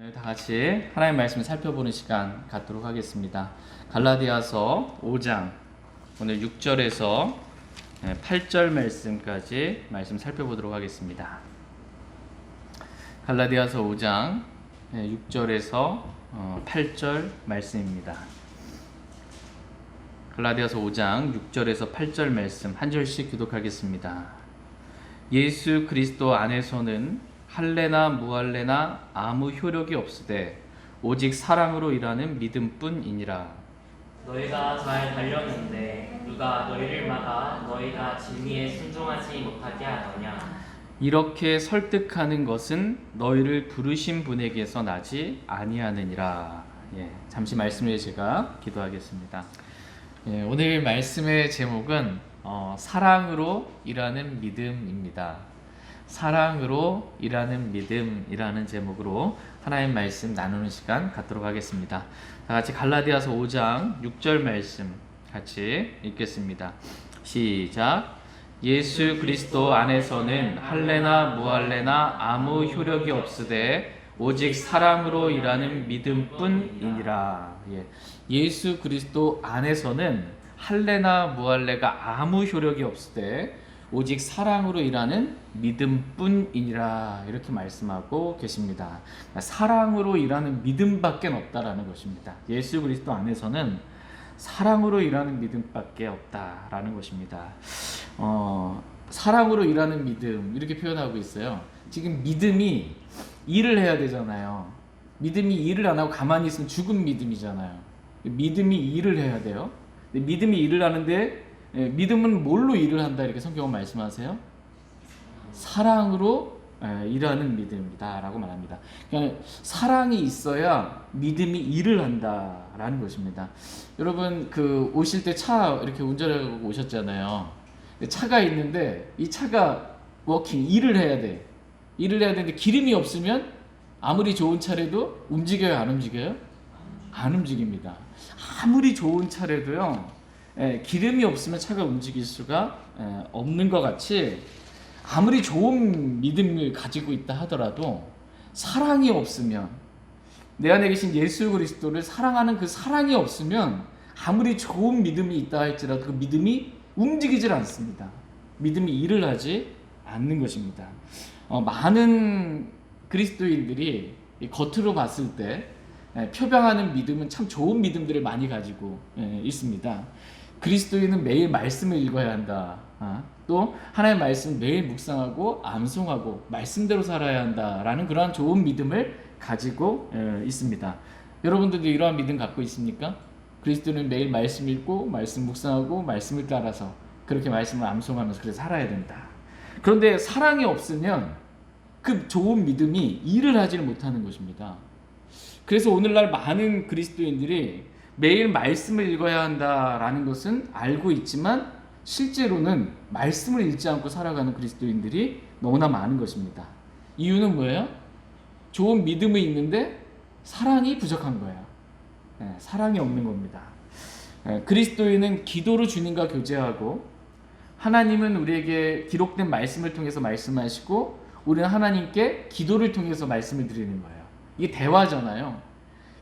오늘 다 같이 하나님의 말씀을 살펴보는 시간 갖도록 하겠습니다. 갈라디아서 5장 오늘 6절에서 8절 말씀까지 말씀 살펴보도록 하겠습니다. 갈라디아서 5장 6절에서 8절 말씀입니다. 갈라디아서 5장 6절에서 8절 말씀 한 절씩 교독하겠습니다. 예수 그리스도 안에서는 할례나 무할례나 아무 효력이 없으되 오직 사랑으로 일하는 믿음뿐이니라. 너희가 잘 달렸는데 누가 너희를 막아 너희가 진리에 순종하지 못하게 하더냐. 이렇게 설득하는 것은 너희를 부르신 분에게서 나지 아니하느니라. 잠시 말씀을 제가 기도하겠습니다. 오늘 말씀의 제목은 사랑으로 일하는 믿음입니다. 사랑으로 일하는 믿음이라는 제목으로 하나님 말씀 나누는 시간 갖도록 하겠습니다. 다 같이 갈라디아서 5장 6절 말씀 같이 읽겠습니다. 시작. 예수 그리스도 안에서는 할례나 무할례나 아무 효력이 없으되 오직 사랑으로 일하는 믿음뿐이니라. 예수 그리스도 안에서는 할례나 무할례가 아무 효력이 없으되 오직 사랑으로 일하는 믿음뿐이니라, 이렇게 말씀하고 계십니다. 사랑으로 일하는 믿음밖에 없다라는 것입니다. 예수 그리스도 안에서는 사랑으로 일하는 믿음밖에 없다라는 것입니다. 사랑으로 일하는 믿음 이렇게 표현하고 있어요. 지금 믿음이 일을 해야 되잖아요. 믿음이 일을 안 하고 가만히 있으면 죽은 믿음이잖아요. 믿음이 일을 해야 돼요. 믿음이 일을 하는데 믿음은 뭘로 일을 한다 이렇게 성경은 말씀하세요? 사랑으로 일하는 믿음이다 라고 말합니다. 그러니까 사랑이 있어야 믿음이 일을 한다라는 것입니다. 여러분 오실 때 차 이렇게 운전하고 오셨잖아요. 차가 있는데 이 차가 일을 해야 돼. 일을 해야 되는데 기름이 없으면 아무리 좋은 차라도 움직여요, 안 움직여요? 안 움직입니다. 아무리 좋은 차라도요, 기름이 없으면 차가 움직일 수가 없는 것 같이 아무리 좋은 믿음을 가지고 있다 하더라도 사랑이 없으면, 내 안에 계신 예수 그리스도를 사랑하는 그 사랑이 없으면 아무리 좋은 믿음이 있다 할지라도 그 믿음이 움직이질 않습니다. 믿음이 일을 하지 않는 것입니다. 많은 그리스도인들이 겉으로 봤을 때 표방하는 믿음은 참 좋은 믿음들을 많이 가지고 있습니다. 그리스도인은 매일 말씀을 읽어야 한다. 또 하나님의 말씀 매일 묵상하고 암송하고 말씀대로 살아야 한다라는 그러한 좋은 믿음을 가지고 있습니다. 여러분들도 이러한 믿음 갖고 있습니까? 그리스도는 매일 말씀 읽고 말씀 묵상하고 말씀을 따라서 그렇게 말씀을 암송하면서 그렇게 살아야 된다. 그런데 사랑이 없으면 그 좋은 믿음이 일을 하지를 못하는 것입니다. 그래서 오늘날 많은 그리스도인들이 매일 말씀을 읽어야 한다라는 것은 알고 있지만 실제로는 말씀을 읽지 않고 살아가는 그리스도인들이 너무나 많은 것입니다. 이유는 뭐예요? 좋은 믿음이 있는데 사랑이 부족한 거예요. 사랑이 없는 겁니다. 그리스도인은 기도로 주님과 교제하고, 하나님은 우리에게 기록된 말씀을 통해서 말씀하시고 우리는 하나님께 기도를 통해서 말씀을 드리는 거예요. 이게 대화잖아요.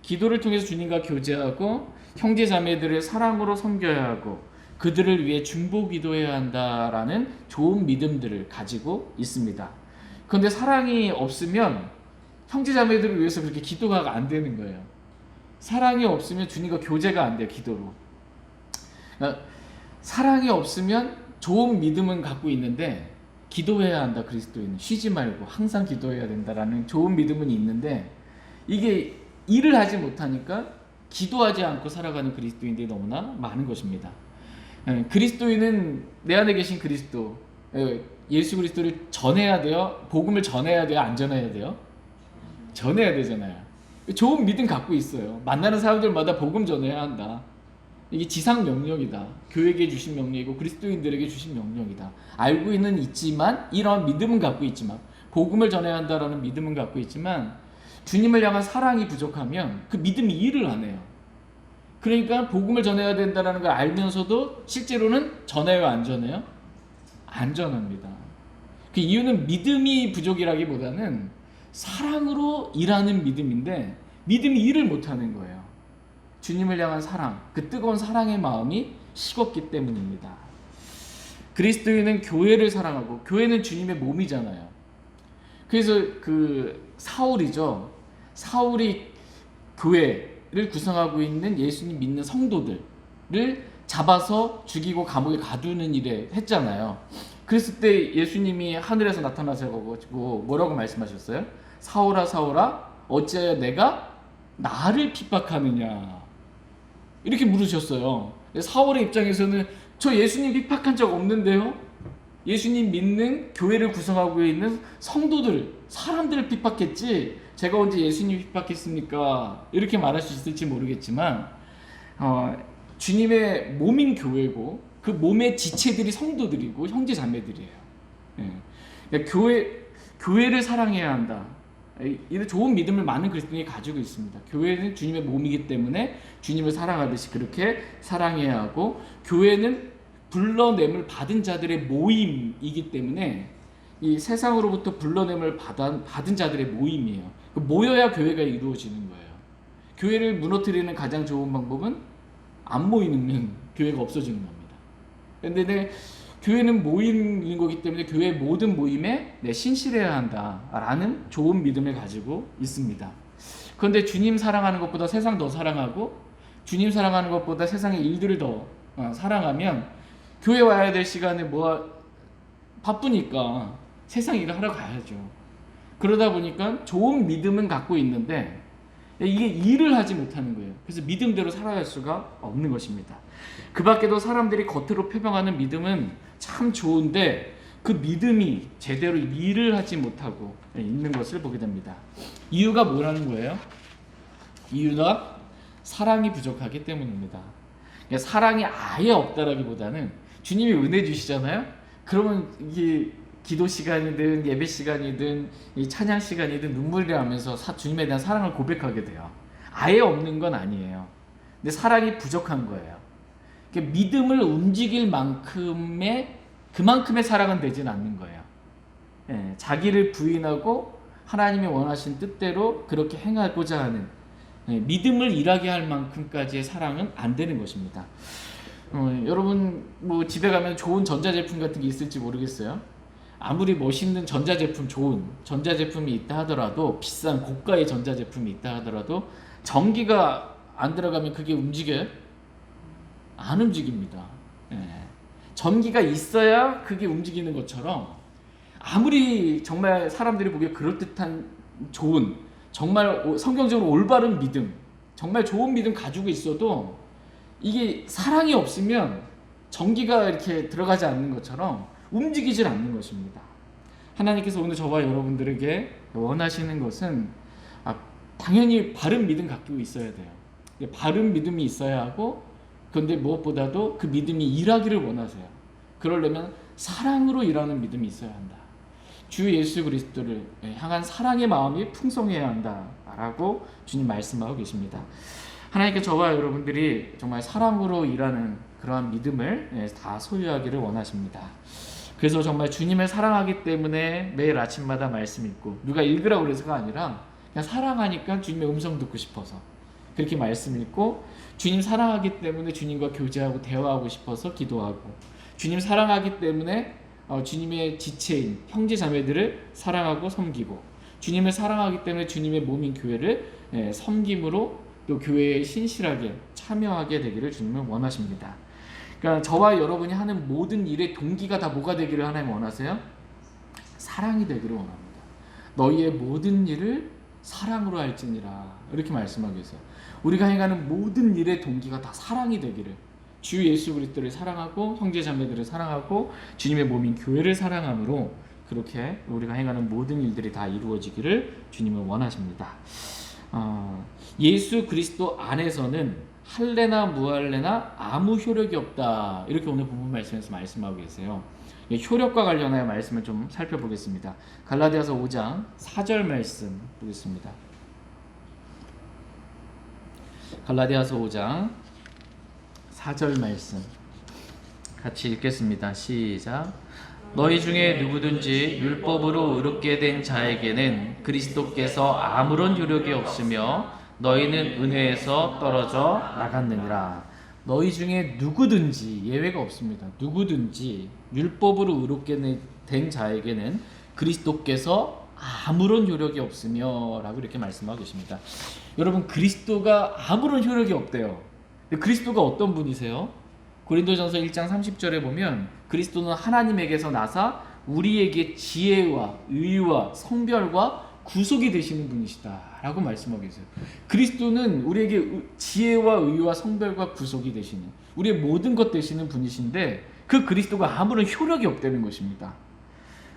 기도를 통해서 주님과 교제하고 형제 자매들을 사랑으로 섬겨야 하고 그들을 위해 중보 기도해야 한다라는 좋은 믿음들을 가지고 있습니다. 그런데 사랑이 없으면 형제 자매들을 위해서 그렇게 기도가 안 되는 거예요. 사랑이 없으면 주님과 교제가 안 돼요, 기도로. 그러니까 사랑이 없으면 좋은 믿음은 갖고 있는데 기도해야 한다, 그리스도인은 쉬지 말고 항상 기도해야 된다라는 좋은 믿음은 있는데 이게 일을 하지 못하니까 기도하지 않고 살아가는 그리스도인들이 너무나 많은 것입니다. 그리스도인은 내 안에 계신 그리스도, 예수 그리스도를 전해야 돼요? 복음을 전해야 돼요? 안 전해야 돼요? 전해야 되잖아요. 좋은 믿음 갖고 있어요. 만나는 사람들마다 복음 전해야 한다. 이게 지상 명령이다. 교회에게 주신 명령이고 그리스도인들에게 주신 명령이다. 알고 있지만 이러한 믿음은 갖고 있지만, 복음을 전해야 한다라는 믿음은 갖고 있지만 주님을 향한 사랑이 부족하면 그 믿음이 일을 안 해요. 그러니까 복음을 전해야 된다는 걸 알면서도 실제로는 전해요, 안 전해요? 안 전합니다. 그 이유는 믿음이 부족이라기보다는 사랑으로 일하는 믿음인데 믿음이 일을 못하는 거예요. 주님을 향한 사랑, 그 뜨거운 사랑의 마음이 식었기 때문입니다. 그리스도인은 교회를 사랑하고 교회는 주님의 몸이잖아요. 그래서 그 사울이죠. 사울이 교회를 구성하고 있는 예수님 믿는 성도들을 잡아서 죽이고 감옥에 가두는 일에 했잖아요. 그랬을 때 예수님이 하늘에서 나타나셔가지고 뭐라고 말씀하셨어요? 사울아 사울아 어찌하여 내가 나를 핍박하느냐 이렇게 물으셨어요. 사울의 입장에서는 저 예수님 핍박한 적 없는데요. 예수님 믿는 교회를 구성하고 있는 성도들, 사람들을 핍박했지 제가 언제 예수님 핍박했습니까? 이렇게 말할 수 있을지 모르겠지만 주님의 몸인 교회고 그 몸의 지체들이 성도들이고 형제 자매들이에요. 그러니까 교회를 사랑해야 한다. 이런 좋은 믿음을 많은 그리스도인이 가지고 있습니다. 교회는 주님의 몸이기 때문에 주님을 사랑하듯이 그렇게 사랑해야 하고, 교회는 불러냄을 받은 자들의 모임이기 때문에 이 세상으로부터 불러냄을 받은 자들의 모임이에요. 모여야 교회가 이루어지는 거예요. 교회를 무너뜨리는 가장 좋은 방법은 안 모이면 교회가 없어지는 겁니다. 그런데 교회는 모이는 거기 때문에 교회의 모든 모임에 신실해야 한다라는 좋은 믿음을 가지고 있습니다. 그런데 주님 사랑하는 것보다 세상 더 사랑하고 주님 사랑하는 것보다 세상의 일들을 더 사랑하면 교회 와야 될 시간에 바쁘니까 세상 일을 하러 가야죠. 그러다 보니까 좋은 믿음은 갖고 있는데 이게 일을 하지 못하는 거예요. 그래서 믿음대로 살아갈 수가 없는 것입니다. 그 밖에도 사람들이 겉으로 표방하는 믿음은 참 좋은데 그 믿음이 제대로 일을 하지 못하고 있는 것을 보게 됩니다. 이유가 뭐라는 거예요? 이유가 사랑이 부족하기 때문입니다. 사랑이 아예 없다라기보다는 주님이 은혜 주시잖아요. 그러면 이게 기도 시간이든 예배 시간이든 이 찬양 시간이든 눈물을 하면서 주님에 대한 사랑을 고백하게 돼요. 아예 없는 건 아니에요. 근데 사랑이 부족한 거예요. 믿음을 움직일 그만큼의 사랑은 되진 않는 거예요. 자기를 부인하고 하나님이 원하신 뜻대로 그렇게 행하고자 하는 믿음을 일하게 할 만큼까지의 사랑은 안 되는 것입니다. 여러분 집에 가면 좋은 전자제품 같은 게 있을지 모르겠어요. 아무리 멋있는 좋은 전자제품이 있다 하더라도, 비싼 고가의 전자제품이 있다 하더라도 전기가 안 들어가면 그게 움직여요? 안 움직입니다. 전기가 있어야 그게 움직이는 것처럼 아무리 정말 사람들이 보기에 그럴듯한 좋은, 정말 성경적으로 올바른 믿음, 정말 좋은 믿음 가지고 있어도 이게 사랑이 없으면 전기가 이렇게 들어가지 않는 것처럼 움직이질 않는 것입니다. 하나님께서 오늘 저와 여러분들에게 원하시는 것은 당연히 바른 믿음 갖고 있어야 돼요. 바른 믿음이 있어야 하고, 그런데 무엇보다도 그 믿음이 일하기를 원하세요. 그러려면 사랑으로 일하는 믿음이 있어야 한다. 주 예수 그리스도를 향한 사랑의 마음이 풍성해야 한다라고 주님 말씀하고 계십니다. 하나님께 저와 여러분들이 정말 사랑으로 일하는 그러한 믿음을 다 소유하기를 원하십니다. 그래서 정말 주님을 사랑하기 때문에 매일 아침마다 말씀 읽고, 누가 읽으라고 그래서가 아니라 그냥 사랑하니까 주님의 음성 듣고 싶어서 그렇게 말씀 읽고, 주님 사랑하기 때문에 주님과 교제하고 대화하고 싶어서 기도하고, 주님 사랑하기 때문에 주님의 지체인 형제 자매들을 사랑하고 섬기고, 주님을 사랑하기 때문에 주님의 몸인 교회를 섬김으로 또 교회에 신실하게 참여하게 되기를 주님은 원하십니다. 그러니까 저와 여러분이 하는 모든 일의 동기가 다 뭐가 되기를 하나님 원하세요? 사랑이 되기를 원합니다. 너희의 모든 일을 사랑으로 할지니라, 이렇게 말씀하고 계세요. 우리가 행하는 모든 일의 동기가 다 사랑이 되기를, 주 예수 그리스도를 사랑하고 형제 자매들을 사랑하고 주님의 몸인 교회를 사랑함으로 그렇게 우리가 행하는 모든 일들이 다 이루어지기를 주님은 원하십니다. 예수 그리스도 안에서는 할례나 무할례나 아무 효력이 없다, 이렇게 오늘 본문 말씀에서 말씀하고 계세요. 효력과 관련하여 말씀을 좀 살펴보겠습니다. 갈라디아서 5장 4절 말씀 보겠습니다. 갈라디아서 5장 4절 말씀 같이 읽겠습니다. 시작. 너희 중에 누구든지 율법으로 의롭게 된 자에게는 그리스도께서 아무런 효력이 없으며 너희는 은혜에서 떨어져 나갔느니라. 너희 중에 누구든지, 예외가 없습니다. 누구든지 율법으로 의롭게 된 자에게는 그리스도께서 아무런 효력이 없으며 라고 이렇게 말씀하고 계십니다. 여러분, 그리스도가 아무런 효력이 없대요. 근데 그리스도가 어떤 분이세요? 고린도전서 1장 30절에 보면 그리스도는 하나님에게서 나사 우리에게 지혜와 의와 성별과 구속이 되시는 분이시다 라고 말씀하고 계세요. 그리스도는 우리에게 지혜와 의와 성별과 구속이 되시는, 우리의 모든 것 되시는 분이신데 그 그리스도가 아무런 효력이 없다는 것입니다.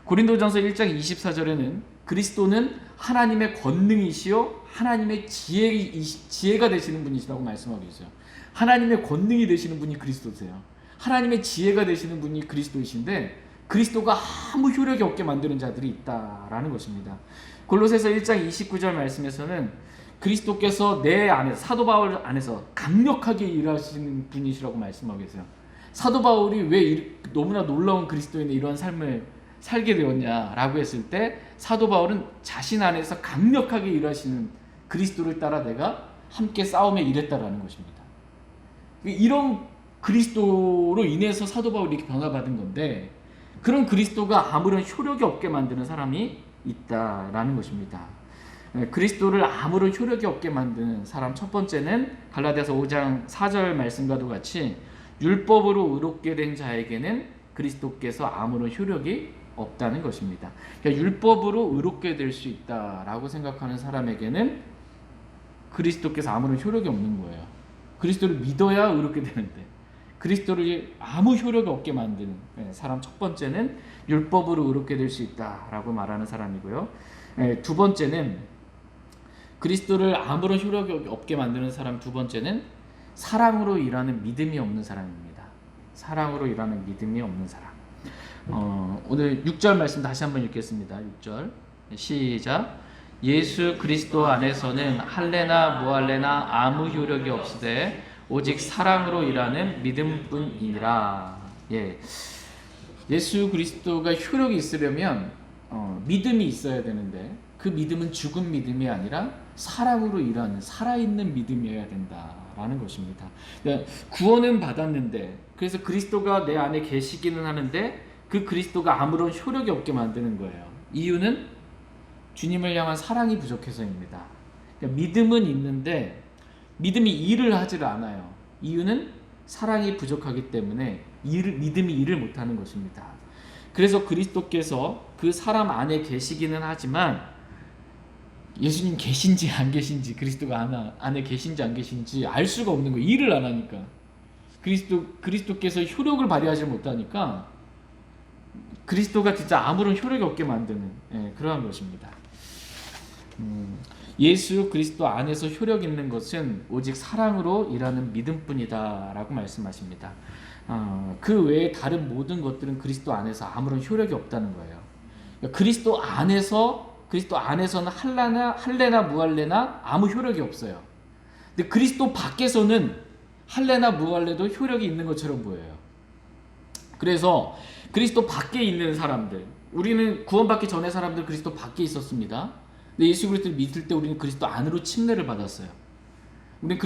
고린도전서 1장 24절에는 그리스도는 하나님의 권능이시요 하나님의 지혜가 되시는 분이시라고 말씀하고 있어요. 하나님의 권능이 되시는 분이 그리스도세요. 하나님의 지혜가 되시는 분이 그리스도이신데 그리스도가 아무 효력이 없게 만드는 자들이 있다라는 것입니다. 골로새서 1장 29절 말씀에서는 그리스도께서 내 안에, 사도 바울 안에서 강력하게 일하시는 분이시라고 말씀하고 계세요. 사도 바울이 왜 너무나 놀라운 그리스도인의 이러한 삶을 살게 되었냐라고 했을 때 사도 바울은 자신 안에서 강력하게 일하시는 그리스도를 따라 내가 함께 싸움에 일했다라는 것입니다. 이런 그리스도로 인해서 사도 바울이 이렇게 변화받은 건데 그런 그리스도가 아무런 효력이 없게 만드는 사람이 있다라는 것입니다. 그리스도를 아무런 효력이 없게 만드는 사람 첫 번째는 갈라디아서 5장 4절 말씀과도 같이 율법으로 의롭게 된 자에게는 그리스도께서 아무런 효력이 없다는 것입니다. 그러니까 율법으로 의롭게 될 수 있다라고 생각하는 사람에게는 그리스도께서 아무런 효력이 없는 거예요. 그리스도를 믿어야 의롭게 되는데 그리스도를 아무 효력이 없게 만드는 사람 첫 번째는 율법으로 의롭게 될 수 있다라고 말하는 사람이고요. 두 번째는 그리스도를 아무런 효력이 없게 만드는 사람 두 번째는 사랑으로 일하는 믿음이 없는 사람입니다. 사랑으로 일하는 믿음이 없는 사람. 오늘 6절 말씀 다시 한번 읽겠습니다. 6절 시작. 예수 그리스도 안에서는 할례나 무할례나 아무 효력이 없으되 오직 사랑으로 일하는 믿음뿐이라. 예수 그리스도가 효력이 있으려면 믿음이 있어야 되는데 그 믿음은 죽은 믿음이 아니라 사랑으로 일하는 살아있는 믿음이어야 된다라는 것입니다. 그러니까 구원은 받았는데 그래서 그리스도가 내 안에 계시기는 하는데 그 그리스도가 아무런 효력이 없게 만드는 거예요. 이유는 주님을 향한 사랑이 부족해서입니다. 그러니까 믿음은 있는데 믿음이 일을 하질 않아요. 이유는 사랑이 부족하기 때문에 믿음이 일을 못하는 것입니다. 그래서 그리스도께서 그 사람 안에 계시기는 하지만 예수님 계신지 안 계신지, 그리스도가 안에 계신지 안 계신지 알 수가 없는 거예요. 일을 안 하니까. 그리스도께서 효력을 발휘하지 못하니까 그리스도가 진짜 아무런 효력이 없게 만드는 그러한 것입니다. 예수 그리스도 안에서 효력 있는 것은 오직 사랑으로 일하는 믿음뿐이다 라고 말씀하십니다. 그 외에 다른 모든 것들은 그리스도 안에서 아무런 효력이 없다는 거예요. 그러니까 그리스도 안에서는 할례나 무할례나 아무 효력이 없어요. 근데 그리스도 밖에서는 할례나 무할례도 효력이 있는 것처럼 보여요. 그래서 그리스도 밖에 있는 사람들, 우리는 구원받기 전에 사람들 그리스도 밖에 있었습니다. 근데 예수 그리스도를 믿을 때 우리는 그리스도 안으로 침례를 받았어요. 우리는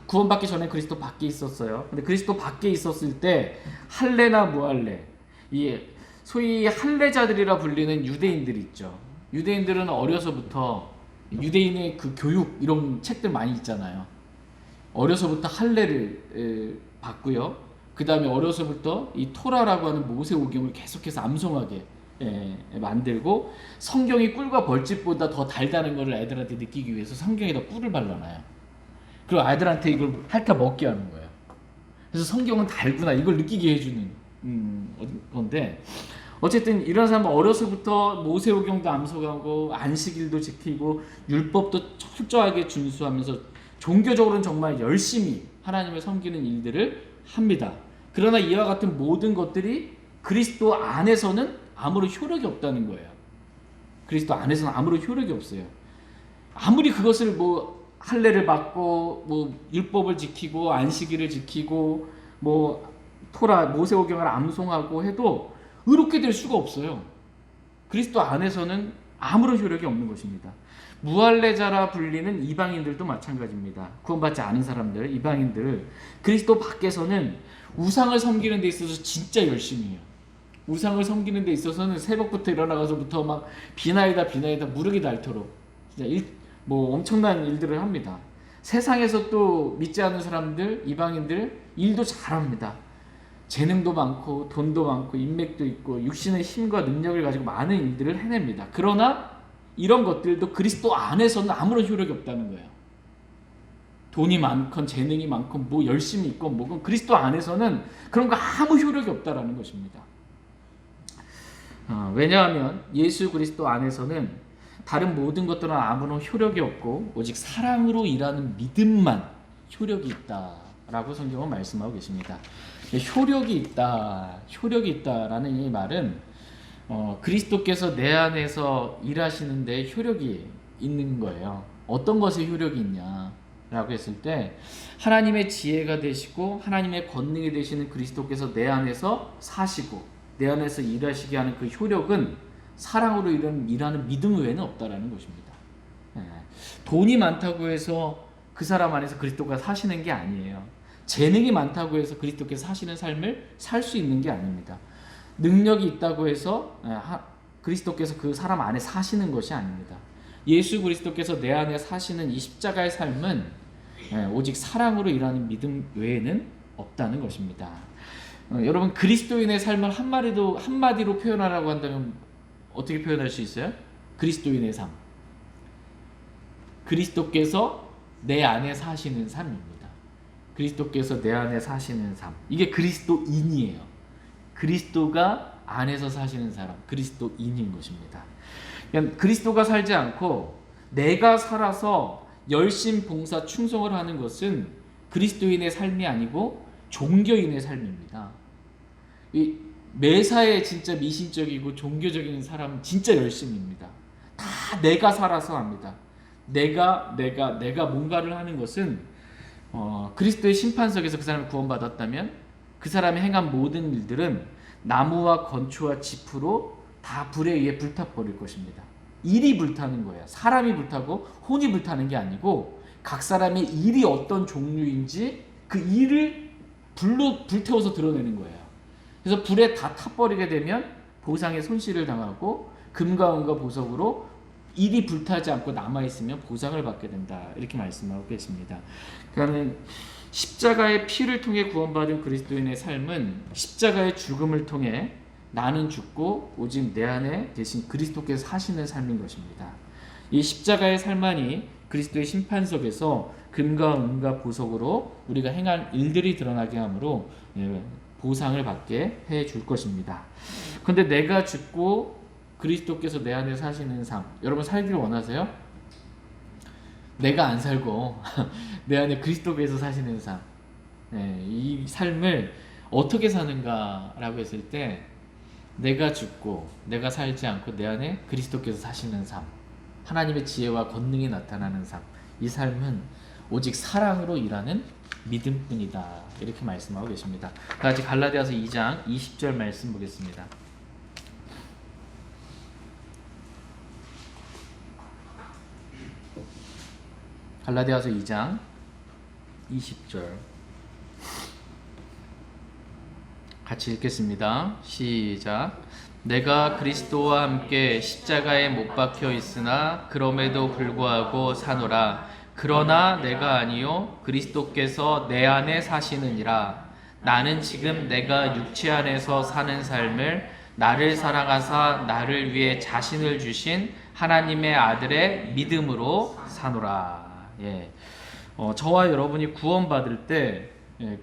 구원받기 전에 그리스도 밖에 있었어요. 근데 그리스도 밖에 있었을 때 할례나 무할례, 소위 할례자들이라 불리는 유대인들이 있죠. 유대인들은 어려서부터 유대인의 그 교육 이런 책들 많이 있잖아요. 어려서부터 할례를 받고요. 그 다음에 어려서부터 이 토라라고 하는 모세오경을 계속해서 암송하게 만들고 성경이 꿀과 벌집보다 더 달다는 것을 아이들한테 느끼기 위해서 성경에다 꿀을 발라놔요. 그리고 아이들한테 이걸 핥아 먹게 하는 거예요. 그래서 성경은 달구나 이걸 느끼게 해주는 건데 어쨌든 이런 사람은 어려서부터 모세오경도 암송하고 안식일도 지키고 율법도 철저하게 준수하면서 종교적으로는 정말 열심히 하나님을 섬기는 일들을 합니다. 그러나 이와 같은 모든 것들이 그리스도 안에서는 아무런 효력이 없다는 거예요. 그리스도 안에서는 아무런 효력이 없어요. 아무리 그것을 할례를 받고 율법을 지키고 안식일을 지키고 토라 모세오경을 암송하고 해도 의롭게 될 수가 없어요. 그리스도 안에서는 아무런 효력이 없는 것입니다. 무할례자라 불리는 이방인들도 마찬가지입니다. 구원받지 않은 사람들, 이방인들, 그리스도 밖에서는 우상을 섬기는 데 있어서 진짜 열심히 해요. 우상을 섬기는 데 있어서는 새벽부터 일어나가서부터 막 비나이다 무르기 닳도록 진짜 엄청난 일들을 합니다. 세상에서 또 믿지 않는 사람들, 이방인들 일도 잘합니다. 재능도 많고 돈도 많고 인맥도 있고 육신의 힘과 능력을 가지고 많은 일들을 해냅니다. 그러나 이런 것들도 그리스도 안에서는 아무런 효력이 없다는 거예요. 돈이 많건 재능이 많건 뭐 열심히 있건 뭐건 그리스도 안에서는 그런 거 아무 효력이 없다라는 것입니다. 왜냐하면 예수 그리스도 안에서는 다른 모든 것들은 아무런 효력이 없고 오직 사랑으로 일하는 믿음만 효력이 있다라고 성경은 말씀하고 계십니다. 효력이 있다라는 이 말은 그리스도께서 내 안에서 일하시는데 효력이 있는 거예요. 어떤 것에 효력이 있냐라고 했을 때 하나님의 지혜가 되시고 하나님의 권능이 되시는 그리스도께서 내 안에서 사시고 내 안에서 일하시게 하는 그 효력은 사랑으로 일하는 믿음 외에는 없다라는 것입니다. 돈이 많다고 해서 그 사람 안에서 그리스도가 사시는 게 아니에요. 재능이 많다고 해서 그리스도께서 사시는 삶을 살 수 있는 게 아닙니다. 능력이 있다고 해서 그리스도께서 그 사람 안에 사시는 것이 아닙니다. 예수 그리스도께서 내 안에 사시는 이 십자가의 삶은 오직 사랑으로 일하는 믿음 외에는 없다는 것입니다. 여러분 그리스도인의 삶을 한마디로 표현하라고 한다면 어떻게 표현할 수 있어요? 그리스도인의 삶. 그리스도께서 내 안에 사시는 삶입니다. 그리스도께서 내 안에 사시는 삶. 이게 그리스도인이에요. 그리스도가 안에서 사시는 사람, 그리스도인인 것입니다. 그러니까 그리스도가 살지 않고 내가 살아서 열심 봉사 충성을 하는 것은 그리스도인의 삶이 아니고 종교인의 삶입니다. 매사에 진짜 미신적이고 종교적인 사람은 진짜 열심입니다. 다 내가 살아서 합니다. 내가 뭔가를 하는 것은 그리스도의 심판석에서 그 사람이 구원받았다면 그 사람이 행한 모든 일들은 나무와 건초와 짚으로 다 불에 의해 불타버릴 것입니다. 일이 불타는 거예요. 사람이 불타고 혼이 불타는 게 아니고 각 사람의 일이 어떤 종류인지 그 일을 불로 불태워서 드러내는 거예요. 그래서 불에 다 타버리게 되면 보상의 손실을 당하고 금과 은과 보석으로 일이 불타지 않고 남아있으면 보상을 받게 된다. 이렇게 말씀하고 계십니다. 그러니까 십자가의 피를 통해 구원받은 그리스도인의 삶은 십자가의 죽음을 통해 나는 죽고 오직 내 안에 계신 그리스도께서 사시는 삶인 것입니다. 이 십자가의 삶만이 그리스도의 심판석에서 금과 은과 보석으로 우리가 행한 일들이 드러나게 하므로 보상을 받게 해줄 것입니다. 그런데 내가 죽고 그리스도께서 내 안에 사시는 삶, 여러분 살기를 원하세요? 내가 안 살고 내 안에 그리스도께서 사시는 삶, 이 삶을 어떻게 사는가라고 했을 때 내가 죽고 내가 살지 않고 내 안에 그리스도께서 사시는 삶, 하나님의 지혜와 권능이 나타나는 삶, 이 삶은 오직 사랑으로 일하는 믿음뿐이다. 이렇게 말씀하고 계십니다. 같이 갈라디아서 2장 20절 말씀 보겠습니다. 갈라디아서 2장 20절 같이 읽겠습니다. 시작. 내가 그리스도와 함께 십자가에 못 박혀 있으나 그럼에도 불구하고 사노라. 그러나 내가 아니요 그리스도께서 내 안에 사시느니라. 나는 지금 내가 육체 안에서 사는 삶을 나를 사랑하사 나를 위해 자신을 주신 하나님의 아들의 믿음으로 사노라. 저와 여러분이 구원받을 때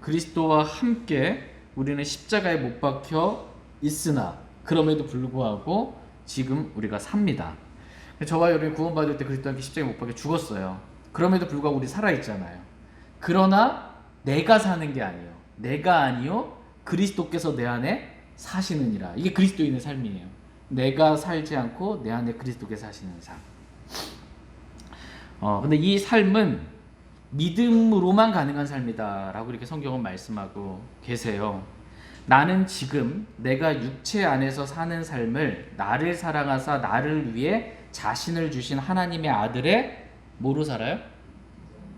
그리스도와 함께 우리는 십자가에 못 박혀 있으나 그럼에도 불구하고 지금 우리가 삽니다. 저와 여러분이 구원받을 때 그리스도와 함께 십자가에 못 박혀 죽었어요. 그럼에도 불구하고 우리 살아있잖아요. 그러나 내가 사는 게 아니에요. 내가 아니요 그리스도께서 내 안에 사시느니라. 이게 그리스도인의 삶이에요. 내가 살지 않고 내 안에 그리스도께서 사시는 삶. 근데 이 삶은 믿음으로만 가능한 삶이다 라고 이렇게 성경은 말씀하고 계세요. 나는 지금 내가 육체 안에서 사는 삶을 나를 사랑하사 나를 위해 자신을 주신 하나님의 아들의 뭐로 살아요?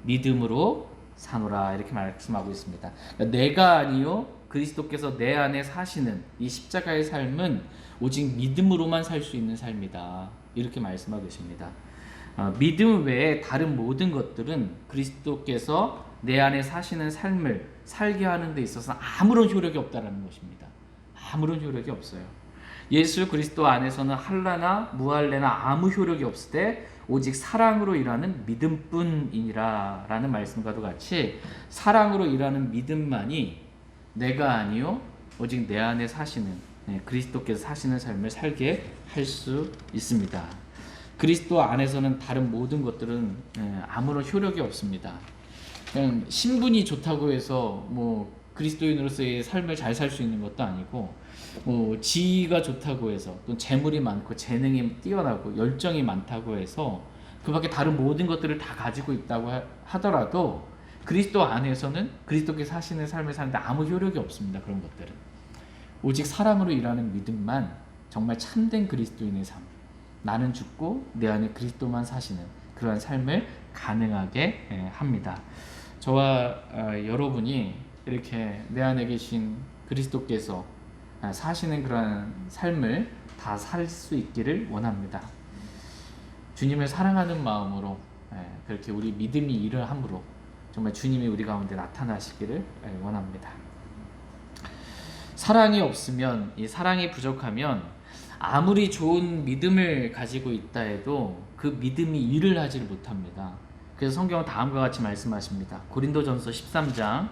믿음으로 사노라 이렇게 말씀하고 있습니다. 그러니까 내가 아니요 그리스도께서 내 안에 사시는 이 십자가의 삶은 오직 믿음으로만 살 수 있는 삶이다 이렇게 말씀하고 계십니다. 믿음 외에 다른 모든 것들은 그리스도께서 내 안에 사시는 삶을 살게 하는 데 있어서 아무런 효력이 없다라는 것입니다. 아무런 효력이 없어요. 예수 그리스도 안에서는 할라나 무할레나 아무 효력이 없을 때 오직 사랑으로 일하는 믿음뿐이니라 라는 말씀과도 같이 사랑으로 일하는 믿음만이 내가 아니요 오직 내 안에 사시는 그리스도께서 사시는 삶을 살게 할 수 있습니다. 그리스도 안에서는 다른 모든 것들은 아무런 효력이 없습니다. 그냥 신분이 좋다고 해서 뭐 그리스도인으로서의 삶을 잘 살 수 있는 것도 아니고 뭐 지위가 좋다고 해서 또 재물이 많고 재능이 뛰어나고 열정이 많다고 해서 그 밖에 다른 모든 것들을 다 가지고 있다고 하더라도 그리스도 안에서는 그리스도께서 사시는 삶을 사는데 아무 효력이 없습니다. 그런 것들은 오직 사랑으로 일하는 믿음만 정말 참된 그리스도인의 삶, 나는 죽고 내 안에 그리스도만 사시는 그러한 삶을 가능하게 합니다. 저와 여러분이 이렇게 내 안에 계신 그리스도께서 사시는 그러한 삶을 다 살 수 있기를 원합니다. 주님을 사랑하는 마음으로 그렇게 우리 믿음이 일을 함으로 정말 주님이 우리 가운데 나타나시기를 원합니다. 사랑이 없으면, 이 사랑이 부족하면 아무리 좋은 믿음을 가지고 있다 해도 그 믿음이 일을 하지를 못합니다. 그래서 성경은 다음과 같이 말씀하십니다. 고린도전서 13장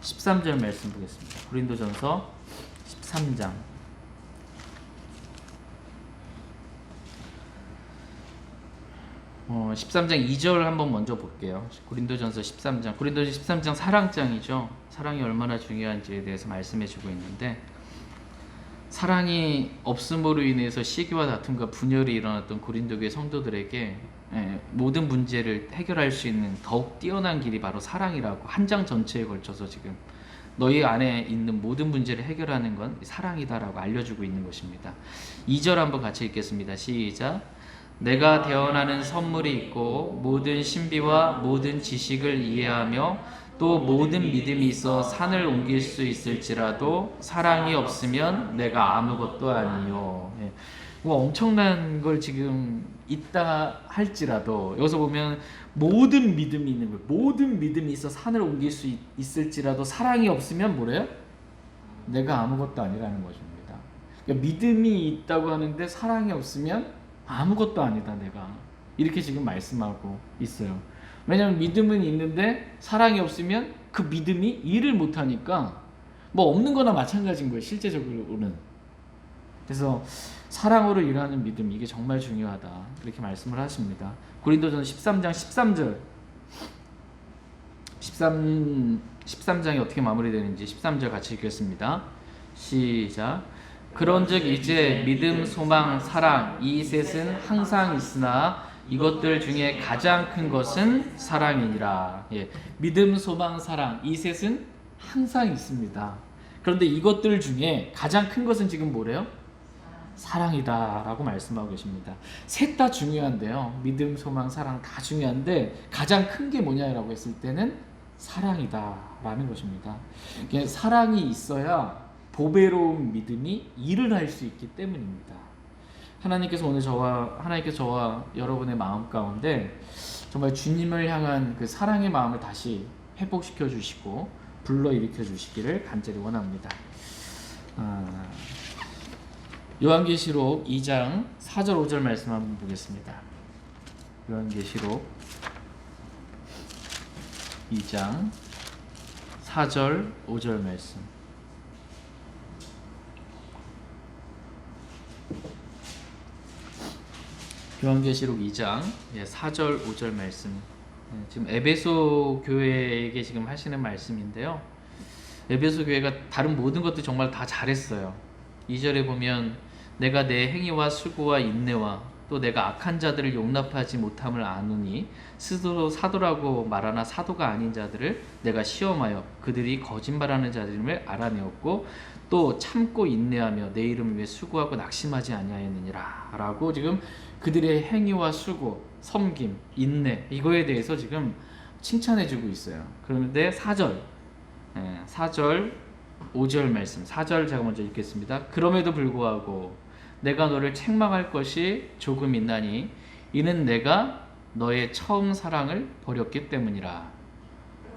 13절 말씀 보겠습니다. 고린도전서 13장 13장 2절 한번 먼저 볼게요. 고린도전서 13장 사랑장이죠. 사랑이 얼마나 중요한지에 대해서 말씀해 주고 있는데, 사랑이 없음으로 인해서 시기와 다툼과 분열이 일어났던 고린도교의 성도들에게 모든 문제를 해결할 수 있는 더욱 뛰어난 길이 바로 사랑이라고 한 장 전체에 걸쳐서 지금 너희 안에 있는 모든 문제를 해결하는 건 사랑이다라고 알려주고 있는 것입니다. 2절 한번 같이 읽겠습니다. 시작. 내가 대언하는 선물이 있고 모든 신비와 모든 지식을 이해하며 또 모든 믿음이 있어 산을 옮길 수 있을지라도 사랑이 없으면 내가 아무것도 아니요. 뭐 엄청난 걸 지금 있다 할지라도 여기서 보면 모든 믿음이 있는 거예요. 모든 믿음이 있어 산을 옮길 수 있을지라도 사랑이 없으면 뭐래요? 내가 아무것도 아니라는 것입니다. 그러니까 믿음이 있다고 하는데 사랑이 없으면 아무것도 아니다 내가, 이렇게 지금 말씀하고 있어요. 왜냐하면 믿음은 있는데 사랑이 없으면 그 믿음이 일을 못하니까 뭐 없는 거나 마찬가지인 거예요, 실제적으로는. 그래서 사랑으로 일하는 믿음, 이게 정말 중요하다 이렇게 말씀을 하십니다. 고린도전서 13장 13절 13장이 어떻게 마무리되는지 13절 같이 읽겠습니다. 시작. 그런즉 이제 믿음, 소망, 사랑 이 셋은 항상 있으나 이것들 중에 가장 큰 것은 사랑이니라. 믿음, 소망, 사랑 이 셋은 항상 있습니다. 그런데 이것들 중에 가장 큰 것은 지금 뭐래요? 사랑이다 라고 말씀하고 계십니다. 셋 다 중요한데요, 믿음, 소망, 사랑 다 중요한데 가장 큰 게 뭐냐라고 했을 때는 사랑이다 라는 것입니다. 사랑이 있어야 보배로운 믿음이 일을 할 수 있기 때문입니다. 하나님께서 오늘 저와 여러분의 마음 가운데 정말 주님을 향한 그 사랑의 마음을 다시 회복시켜 주시고 불러일으켜 주시기를 간절히 원합니다. 요한계시록 2장 4절 5절 말씀 한번 보겠습니다. 요한계시록 2장 4절 5절 말씀. 요한계시록 2장 4절 5절 말씀. 지금 에베소 교회에게 지금 하시는 말씀인데요, 에베소 교회가 다른 모든 것도 정말 다 잘했어요. 2절에 보면 내가 내 행위와 수고와 인내와 또 내가 악한 자들을 용납하지 못함을 아노니 스스로 사도라고 말하나 사도가 아닌 자들을 내가 시험하여 그들이 거짓말하는 자들임을 알아내었고 또 참고 인내하며 내 이름을 위해 수고하고 낙심하지 아니하였느니라 라고 지금 그들의 행위와 수고, 섬김, 인내 이거에 대해서 지금 칭찬해주고 있어요. 그런데 4절 5절 말씀 4절 제가 먼저 읽겠습니다. 그럼에도 불구하고 내가 너를 책망할 것이 조금 있나니 이는 내가 너의 처음 사랑을 버렸기 때문이라.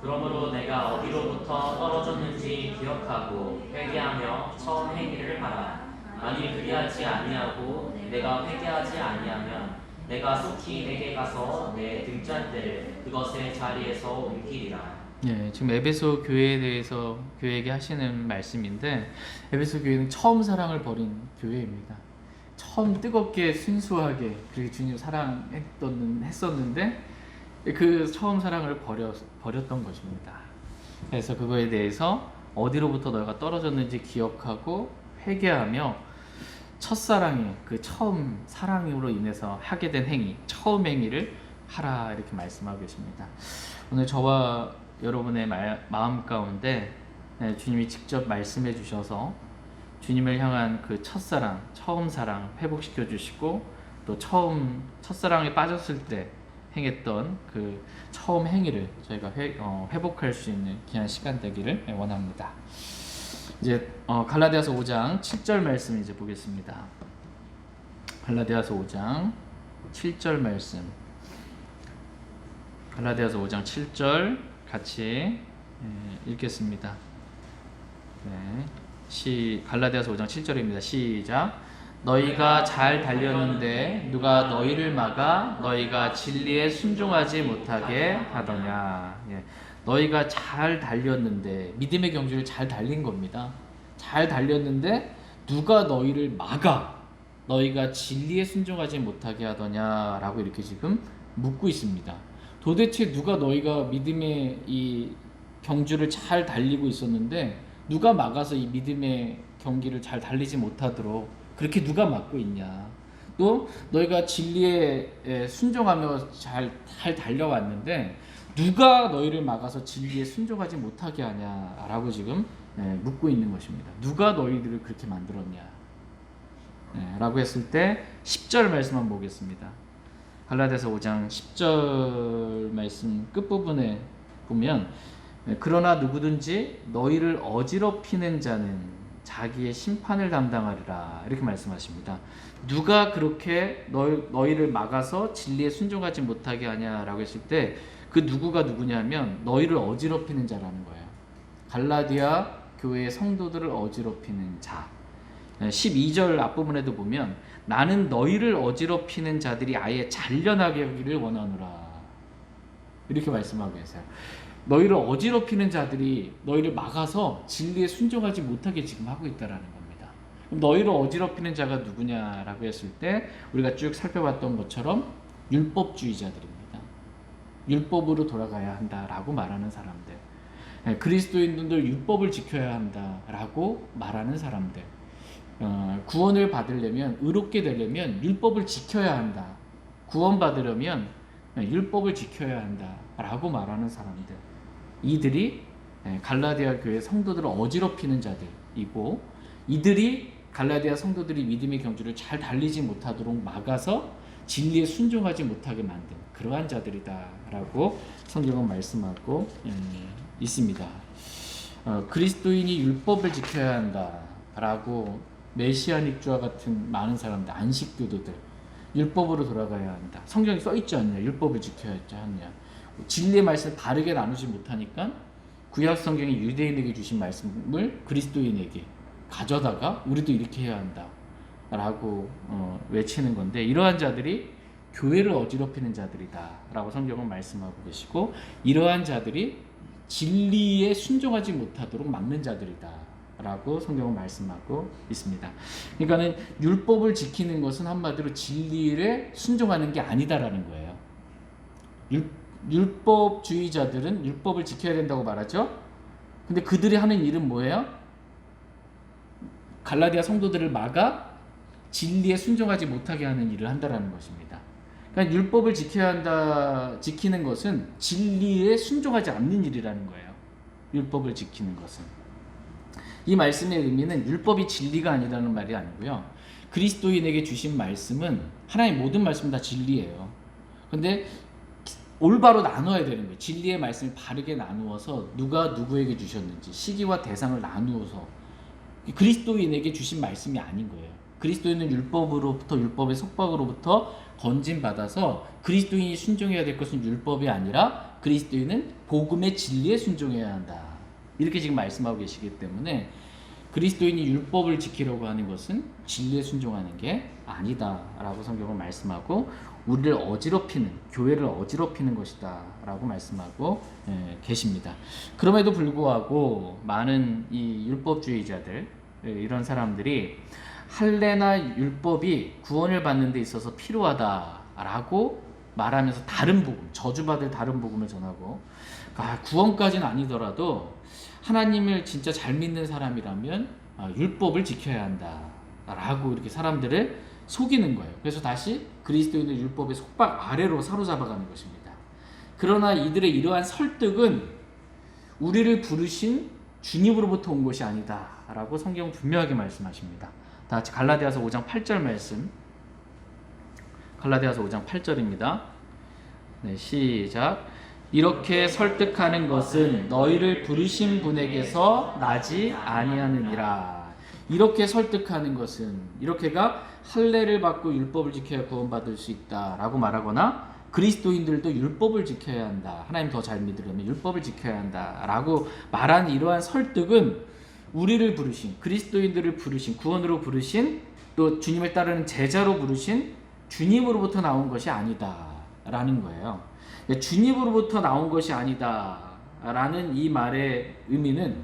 그러므로 내가 어디로부터 떨어졌는지 기억하고 회개하며 처음 행위를 하라. 만일 그리하지 아니하고 내가 회개하지 아니하면 내가 속히 내게 가서 내 등잔대를 그것의 자리에서 옮기리라. 예, 지금 에베소 교회에 대해서 교회에게 하시는 말씀인데 에베소 교회는 처음 사랑을 버린 교회입니다. 처음 뜨겁게 순수하게 그렇게 주님 사랑했었는데 그 처음 사랑을 버렸던 것입니다. 그래서 그거에 대해서 어디로부터 너희가 떨어졌는지 기억하고 회개하며 첫사랑의 그 처음 사랑으로 인해서 하게 된 행위, 처음 행위를 하라 이렇게 말씀하고 계십니다. 오늘 저와 여러분의 마음 가운데 주님이 직접 말씀해 주셔서 주님을 향한 그 첫사랑, 처음 사랑 회복시켜 주시고 또 처음 첫사랑에 빠졌을 때 행했던 그 처음 행위를 저희가 회복할 수 있는 귀한 시간 되기를 원합니다. 이제 갈라디아서 5장 7절 말씀 이제 보겠습니다. 갈라디아서 5장 7절 말씀. 갈라디아서 5장 7절 같이 읽겠습니다. 갈라디아서 5장 7절입니다. 시작. 너희가 잘 달렸는데 누가 너희를 막아 너희가 진리에 순종하지 못하게 하더냐. 너희가 잘 달렸는데 믿음의 경주를 잘 달린 겁니다. 잘 달렸는데 누가 너희를 막아 너희가 진리에 순종하지 못하게 하더냐라고 이렇게 지금 묻고 있습니다. 도대체 누가 너희가 믿음의 이 경주를 잘 달리고 있었는데 누가 막아서 이 믿음의 경기를 잘 달리지 못하도록 그렇게 누가 막고 있냐. 또 너희가 진리에 순종하며 잘 달려왔는데 누가 너희를 막아서 진리에 순종하지 못하게 하냐라고 지금 묻고 있는 것입니다. 누가 너희들을 그렇게 만들었냐 라고 했을 때 10절 말씀 한번 보겠습니다. 갈라디아서 5장 10절 말씀 끝부분에 보면 그러나 누구든지 너희를 어지럽히는 자는 자기의 심판을 담당하리라 이렇게 말씀하십니다. 누가 그렇게 너희를 막아서 진리에 순종하지 못하게 하냐라고 했을 때 그 누구가 누구냐면 너희를 어지럽히는 자라는 거예요. 갈라디아 교회의 성도들을 어지럽히는 자. 12절 앞부분에도 보면 나는 너희를 어지럽히는 자들이 아예 잘려나게 하기를 원하노라 이렇게 말씀하고 계세요. 너희를 어지럽히는 자들이 너희를 막아서 진리에 순종하지 못하게 지금 하고 있다라는 겁니다. 그럼 너희를 어지럽히는 자가 누구냐라고 했을 때 우리가 쭉 살펴봤던 것처럼 율법주의자들입니다. 율법으로 돌아가야 한다라고 말하는 사람들, 그리스도인들도 율법을 지켜야 한다라고 말하는 사람들, 구원을 받으려면 의롭게 되려면 율법을 지켜야 한다. 구원받으려면 율법을 지켜야 한다라고 말하는 사람들. 이들이 갈라디아 교회 성도들을 어지럽히는 자들이고 이들이 갈라디아 성도들이 믿음의 경주를 잘 달리지 못하도록 막아서 진리에 순종하지 못하게 만든 그러한 자들이다라고 성경은 말씀하고 있습니다. 그리스도인이 율법을 지켜야 한다라고 메시아닉주와 같은 많은 사람들, 안식교도들 율법으로 돌아가야 한다. 성경에 써 있지 않냐? 율법을 지켜야 하냐? 진리의 말씀을 바르게 나누지 못하니까 구약 성경이 유대인에게 주신 말씀을 그리스도인에게 가져다가 우리도 이렇게 해야 한다라고 외치는 건데 이러한 자들이 교회를 어지럽히는 자들이다라고 성경은 말씀하고 계시고 이러한 자들이 진리에 순종하지 못하도록 막는 자들이다라고 성경은 말씀하고 있습니다. 그러니까는 율법을 지키는 것은 한마디로 진리에 순종하는 게 아니다라는 거예요. 율법주의자들은 율법을 지켜야 된다고 말하죠. 근데 그들이 하는 일은 뭐예요? 갈라디아 성도들을 막아 진리에 순종하지 못하게 하는 일을 한다라는 것입니다. 그러니까 율법을 지키는 것은 진리에 순종하지 않는 일이라는 거예요. 율법을 지키는 것은. 이 말씀의 의미는 율법이 진리가 아니라는 말이 아니고요. 그리스도인에게 주신 말씀은 하나님 모든 말씀 다 진리예요. 근데 올바로 나눠야 되는 거예요. 진리의 말씀을 바르게 나누어서 누가 누구에게 주셨는지 시기와 대상을 나누어서 그리스도인에게 주신 말씀이 아닌 거예요. 그리스도인은 율법으로부터 율법의 속박으로부터 건진받아서 그리스도인이 순종해야 될 것은 율법이 아니라 그리스도인은 복음의 진리에 순종해야 한다. 이렇게 지금 말씀하고 계시기 때문에 그리스도인이 율법을 지키려고 하는 것은 진리에 순종하는 게 아니다라고 성경은 말씀하고 우리를 어지럽히는 교회를 어지럽히는 것이다 라고 말씀하고 계십니다. 그럼에도 불구하고 많은 이 율법주의자들 이런 사람들이 할례나 율법이 구원을 받는 데 있어서 필요하다라고 말하면서 다른 복음, 저주받을 다른 복음을 전하고 구원까지는 아니더라도 하나님을 진짜 잘 믿는 사람이라면 율법을 지켜야 한다라고 이렇게 사람들을 속이는 거예요. 그래서 다시 그리스도인의 율법의 속박 아래로 사로잡아가는 것입니다. 그러나 이들의 이러한 설득은 우리를 부르신 주님으로부터 온 것이 아니다라고 성경은 분명하게 말씀하십니다. 다 같이 갈라디아서 5장 8절 말씀. 갈라디아서 5장 8절입니다. 네, 시작. 이렇게 설득하는 것은 너희를 부르신 분에게서 나지 아니하느니라. 이렇게 설득하는 것은, 이렇게가 할례를 받고 율법을 지켜야 구원받을 수 있다라고 말하거나 그리스도인들도 율법을 지켜야 한다, 하나님 더 잘 믿으려면 율법을 지켜야 한다라고 말한 이러한 설득은 우리를 부르신, 그리스도인들을 부르신, 구원으로 부르신, 또 주님을 따르는 제자로 부르신 주님으로부터 나온 것이 아니다라는 거예요. 주님으로부터 나온 것이 아니다라는 이 말의 의미는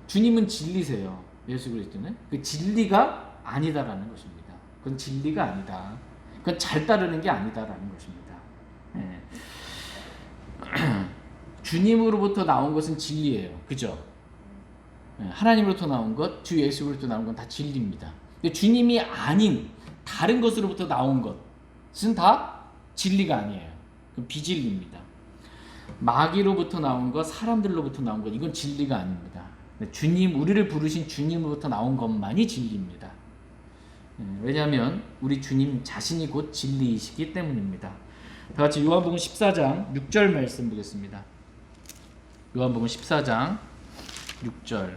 주님은 진리세요. 예수 그리스도는 그 진리가 아니다라는 것입니다. 그건 진리가 아니다. 그건 잘 따르는 게 아니다라는 것입니다. 네. 주님으로부터 나온 것은 진리예요. 그죠? 네. 하나님으로부터 나온 것, 주 예수 그리스도 나온 건 다 진리입니다. 근데 주님이 아닌 다른 것으로부터 나온 것은 다 진리가 아니에요. 그건 비진리입니다. 마귀로부터 나온 것, 사람들로부터 나온 것, 이건 진리가 아닙니다. 주님, 우리를 부르신 주님으로부터 나온 것만이 진리입니다. 왜냐하면 우리 주님 자신이 곧 진리이시기 때문입니다. 다 같이 요한복음 14장 6절 말씀 보겠습니다. 요한복음 14장 6절.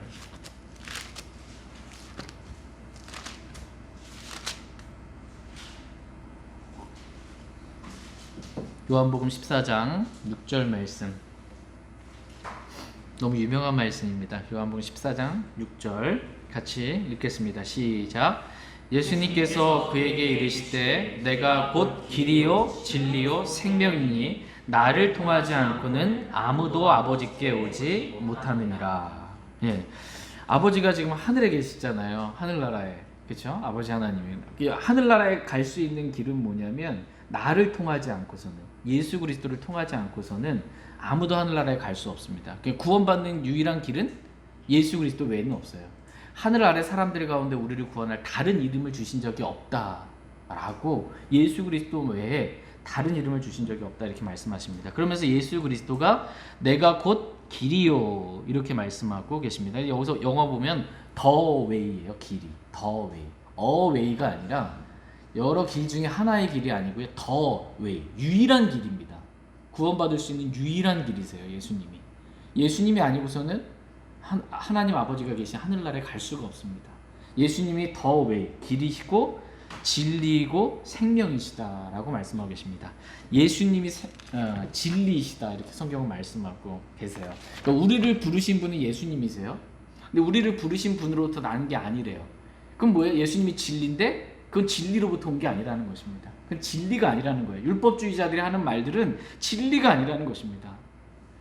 요한복음 14장 6절 말씀. 너무 유명한 말씀입니다. 요한복음 14장 6절 같이 읽겠습니다. 시작. 예수님께서 그에게 이르시되 내가 곧 길이요 진리요 생명이니 나를 통하지 않고는 아무도 아버지께 오지 못하느니라. 예, 아버지가 지금 하늘에 계시잖아요. 하늘나라에. 그렇죠? 아버지 하나님이. 하늘나라에 갈 수 있는 길은 뭐냐면 나를 통하지 않고서는, 예수 그리스도를 통하지 않고서는 아무도 하늘나라에 갈 수 없습니다. 구원받는 유일한 길은 예수 그리스도 외에는 없어요. 하늘 아래 사람들 가운데 우리를 구원할 다른 이름을 주신 적이 없다라고, 예수 그리스도 외에 다른 이름을 주신 적이 없다 이렇게 말씀하십니다. 그러면서 예수 그리스도가 내가 곧 길이요 이렇게 말씀하고 계십니다. 여기서 영어 보면 the way예요. 길이 the way, a way가 아니라 여러 길 중에 하나의 길이 아니고요, the way, 유일한 길입니다. 구원받을 수 있는 유일한 길이세요. 예수님이 아니고서는 하나님 아버지가 계신 하늘나라에 갈 수가 없습니다. 예수님이 the way, 길이시고 진리이고 생명이시다라고 말씀하고 계십니다. 예수님이 진리이시다 이렇게 성경은 말씀하고 계세요. 그러니까 우리를 부르신 분은 예수님이세요. 근데 우리를 부르신 분으로부터 나는 게 아니래요. 그럼 뭐예요? 예수님이 진리인데 그건 진리로부터 온 게 아니라는 것입니다. 그건 진리가 아니라는 거예요. 율법주의자들이 하는 말들은 진리가 아니라는 것입니다.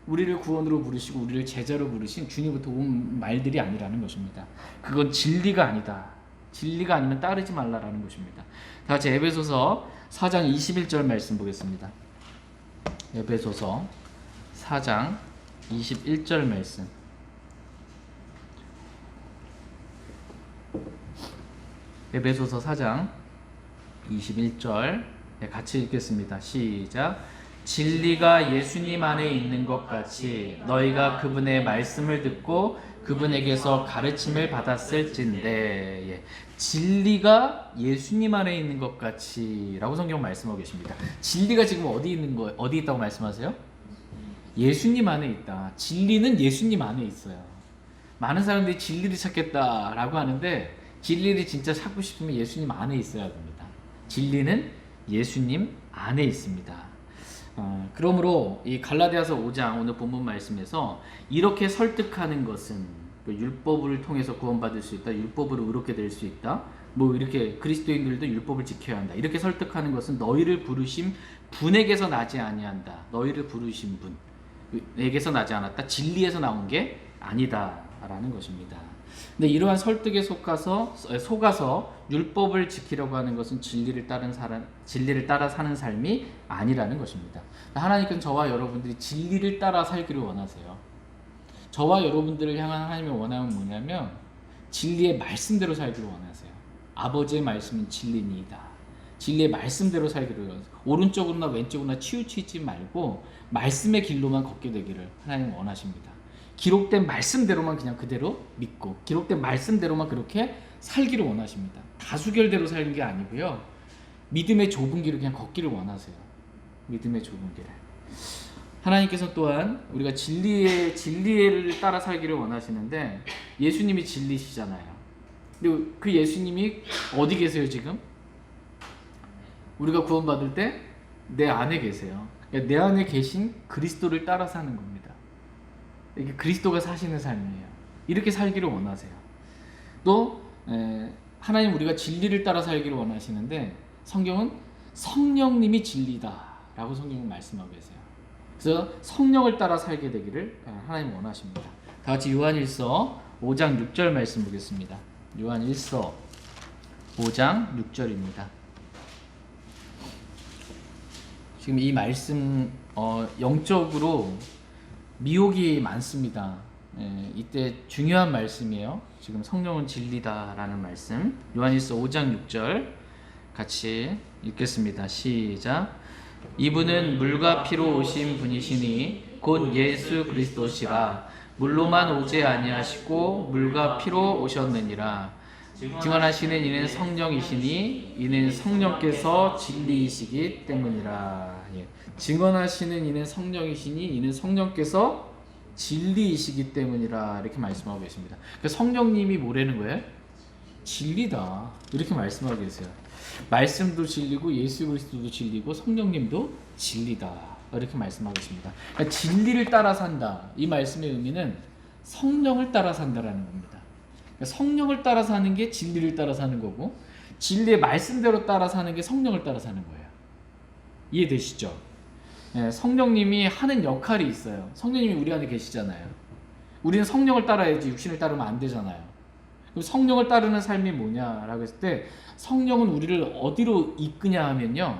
우리를 구원으로 부르시고 우리를 제자로 부르신 주님부터 온 말들이 아니라는 것입니다. 그건 진리가 아니다. 진리가 아니면 따르지 말라라는 것입니다. 다 같이 에베소서 4장 21절 말씀 보겠습니다. 에베소서 4장 21절 말씀. 에베소서 4장 21절 같이 읽겠습니다. 시작. 진리가 예수님 안에 있는 것 같이 너희가 그분의 말씀을 듣고 그분에게서 가르침을 받았을진데 진리가 예수님 안에 있는 것 같이 라고 성경 말씀하고 계십니다. 진리가 지금 어디 있다고 말씀하세요? 예수님 안에 있다. 진리는 예수님 안에 있어요. 많은 사람들이 진리를 찾겠다라고 하는데 진리를 진짜 찾고 싶으면 예수님 안에 있어야 됩니다. 진리는 예수님 안에 있습니다. 그러므로 이 갈라디아서 5장 오늘 본문 말씀에서 이렇게 설득하는 것은 율법을 통해서 구원받을 수 있다. 율법으로 의롭게 될 수 있다. 뭐 이렇게 그리스도인들도 율법을 지켜야 한다. 이렇게 설득하는 것은 너희를 부르신 분에게서 나지 아니한다. 너희를 부르신 분에게서 나지 않았다. 진리에서 나온 게 아니다라는 것입니다. 근데 이러한 설득에 속아서 율법을 지키려고 하는 것은 진리를 따라 사는 삶이 아니라는 것입니다. 하나님께서는 저와 여러분들이 진리를 따라 살기를 원하세요. 저와 여러분들을 향한 하나님의 원함은 뭐냐면 진리의 말씀대로 살기를 원하세요. 아버지의 말씀은 진리니이다. 진리의 말씀대로 살기를 원하세요. 오른쪽으로나 왼쪽으로나 치우치지 말고 말씀의 길로만 걷게 되기를 하나님은 원하십니다. 기록된 말씀대로만 그냥 그대로 믿고 기록된 말씀대로만 그렇게 살기를 원하십니다. 다수결대로 살는 게 아니고요. 믿음의 좁은 길을 그냥 걷기를 원하세요. 믿음의 좁은 길을. 하나님께서 또한 우리가 진리를 따라 살기를 원하시는데 예수님이 진리시잖아요. 근데 그 예수님이 어디 계세요 지금? 우리가 구원받을 때 내 안에 계세요. 그러니까 내 안에 계신 그리스도를 따라 사는 겁니다. 이게 그리스도가 사시는 삶이에요. 이렇게 살기를 원하세요. 또 하나님 우리가 진리를 따라 살기를 원하시는데 성경은 성령님이 진리다라고 성경은 말씀하고 계세요. 그래서 성령을 따라 살게 되기를 하나님 원하십니다. 다 같이 요한일서 5장 6절 말씀 보겠습니다. 요한일서 5장 6절입니다. 지금 이 말씀 영적으로 미혹이 많습니다. 이때 중요한 말씀이에요. 지금 성령은 진리다라는 말씀. 요한일서 5장 6절 같이 읽겠습니다. 시작. 이분은 물과 피로 오신 분이시니 곧 예수 그리스도시라. 물로만 오지 아니하시고 물과 피로 오셨느니라. 증언하시는 이는 성령이시니 이는 성령께서 진리이시기 때문이라. 증언하시는 이는 성령이시니 이는 성령께서 진리이시기 때문이라 이렇게 말씀하고 계십니다. 그러니까 성령님이 뭐라는 거예요? 진리다 이렇게 말씀하고 계세요. 말씀도 진리고 예수 그리스도도 진리고 성령님도 진리다 이렇게 말씀하고 있습니다. 그러니까 진리를 따라 산다 이 말씀의 의미는 성령을 따라 산다라는 겁니다. 그러니까 성령을 따라 사는 게 진리를 따라 사는 거고 진리의 말씀대로 따라 사는 게 성령을 따라 사는 거예요. 이해되시죠? 성령님이 하는 역할이 있어요. 성령님이 우리 안에 계시잖아요. 우리는 성령을 따라야지 육신을 따르면 안 되잖아요. 그럼 성령을 따르는 삶이 뭐냐라고 했을 때 성령은 우리를 어디로 이끄냐 하면요.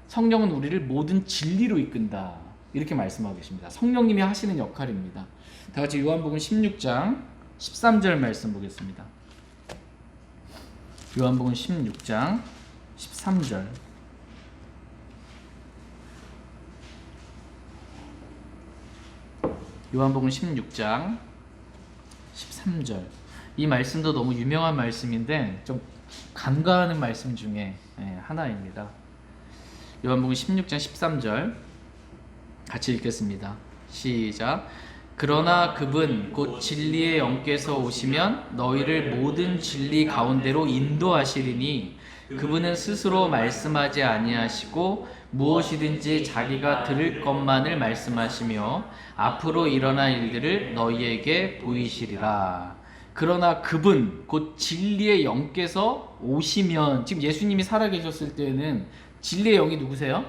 성령은 우리를 모든 진리로 이끈다. 이렇게 말씀하고 계십니다. 성령님이 하시는 역할입니다. 다 같이 요한복음 16장 13절 말씀 보겠습니다. 요한복음 16장 13절. 요한복음 16장 13절. 이 말씀도 너무 유명한 말씀인데 좀 간과하는 말씀 중에 하나입니다. 요한복음 16장 13절 같이 읽겠습니다. 시작. 그러나 그분 곧 진리의 영께서 오시면 너희를 모든 진리 가운데로 인도하시리니 그분은 스스로 말씀하지 아니하시고 무엇이든지 자기가 들을 것만을 말씀하시며 앞으로 일어날 일들을 너희에게 보이시리라. 그러나 그분 곧 진리의 영께서 오시면 지금 예수님이 살아계셨을 때는 진리의 영이 누구세요?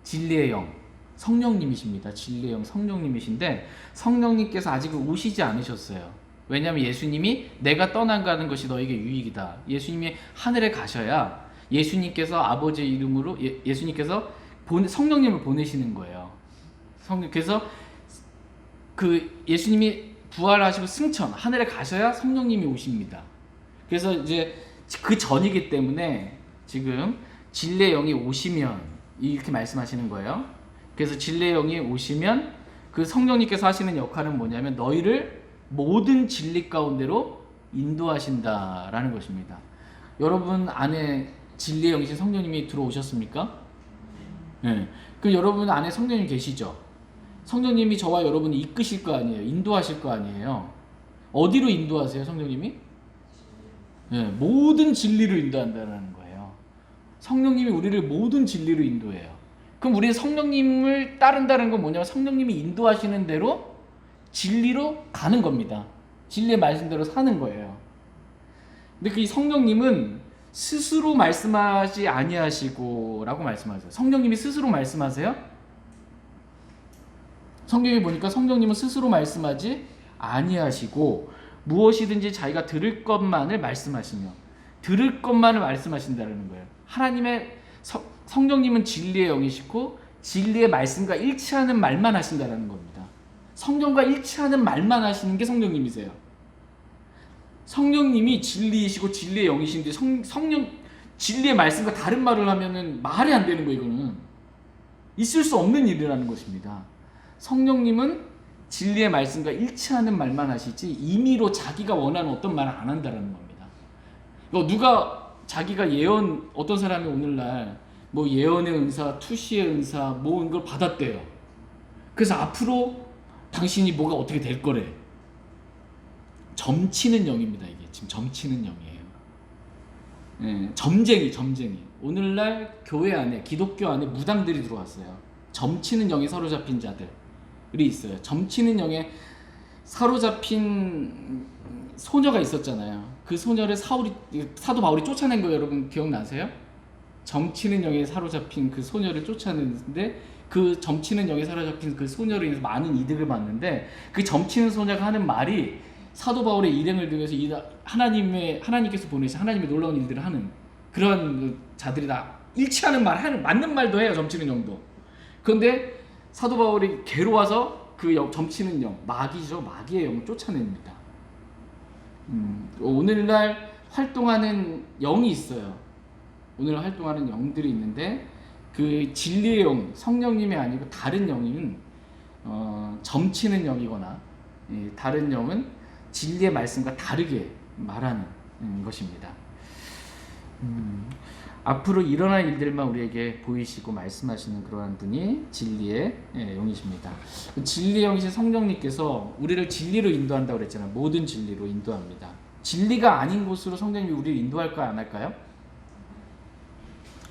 진리의 영 성령님이십니다. 진리의 영 성령님이신데 성령님께서 아직 오시지 않으셨어요. 왜냐하면 예수님이 내가 떠나가는 것이 너에게 유익이다. 예수님이 하늘에 가셔야 예수님께서 아버지의 이름으로 예수님께서 성령님을 보내시는 거예요. 그래서 그 예수님이 부활하시고 승천 하늘에 가셔야 성령님이 오십니다. 그래서 이제 그 전이기 때문에 지금 진리의 영이 오시면 이렇게 말씀하시는 거예요. 그래서 진리의 영이 오시면 그 성령님께서 하시는 역할은 뭐냐면 너희를 모든 진리 가운데로 인도하신다라는 것입니다. 여러분 안에 진리의 영이신 성령님이 들어오셨습니까? 네. 그 여러분 안에 성령님 계시죠? 성령님이 저와 여러분을 이끄실 거 아니에요. 인도하실 거 아니에요. 어디로 인도하세요, 성령님이? 네, 모든 진리로 인도한다는 거예요. 성령님이 우리를 모든 진리로 인도해요. 그럼 우리는 성령님을 따른다는 건 뭐냐면 성령님이 인도하시는 대로 진리로 가는 겁니다. 진리의 말씀대로 사는 거예요. 근데 그 성령님은 스스로 말씀하지 아니하시고 라고 말씀하세요. 성령님이 스스로 말씀하세요? 성경에 보니까 성령님은 스스로 말씀하지 아니하시고 무엇이든지 자기가 들을 것만을 말씀하시며 들을 것만을 말씀하신다는 거예요. 하나님의 성령님은 진리의 영이시고 진리의 말씀과 일치하는 말만 하신다는 겁니다. 성경과 일치하는 말만 하시는 게 성령님이세요. 성령님이 진리이시고 진리의 영이신데 진리의 말씀과 다른 말을 하면은 말이 안 되는 거예요. 이거는 있을 수 없는 일이라는 것입니다. 성령님은 진리의 말씀과 일치하는 말만 하시지 임의로 자기가 원하는 어떤 말을 안 한다는 겁니다. 누가 자기가 예언 어떤 사람이 오늘날 뭐 예언의 은사, 투시의 은사 뭐 이걸 받았대요. 그래서 앞으로 당신이 뭐가 어떻게 될 거래. 점치는 영입니다. 이게 지금 점치는 영이에요. 예, 점쟁이. 오늘날 교회 안에 기독교 안에 무당들이 들어왔어요. 점치는 영에 사로잡힌 자들이 있어요. 점치는 영에 사로잡힌 소녀가 있었잖아요. 그 소녀를 사도 바울이 쫓아낸 거 여러분 기억나세요? 점치는 영에 사로잡힌 그 소녀를 쫓아냈는데 그 점치는 영에 사로잡힌 그 소녀로 인해서 많은 이득을 받는데 그 점치는 소녀가 하는 말이 사도 바울의 일행을 통해서 하나님께서 보내신 하나님의 놀라운 일들을 하는 그런 자들이 다 일치하는 말, 맞는 말도 해요. 점치는 영도. 그런데 사도 바울이 괴로워서 그 점치는 영, 마귀죠. 마귀의 영을 쫓아냅니다. 오늘날 활동하는 영이 있어요. 오늘 활동하는 영들이 있는데 그 진리의 영, 성령님이 아니고 다른 영은 점치는 영이거나 다른 영은 진리의 말씀과 다르게 말하는 것입니다. 앞으로 일어날 일들만 우리에게 보이시고 말씀하시는 그러한 분이 진리의 영이십니다. 진리의 영이신 성령님께서 우리를 진리로 인도한다고 그랬잖아요. 모든 진리로 인도합니다. 진리가 아닌 곳으로 성령님이 우리를 인도할까요? 안 할까요?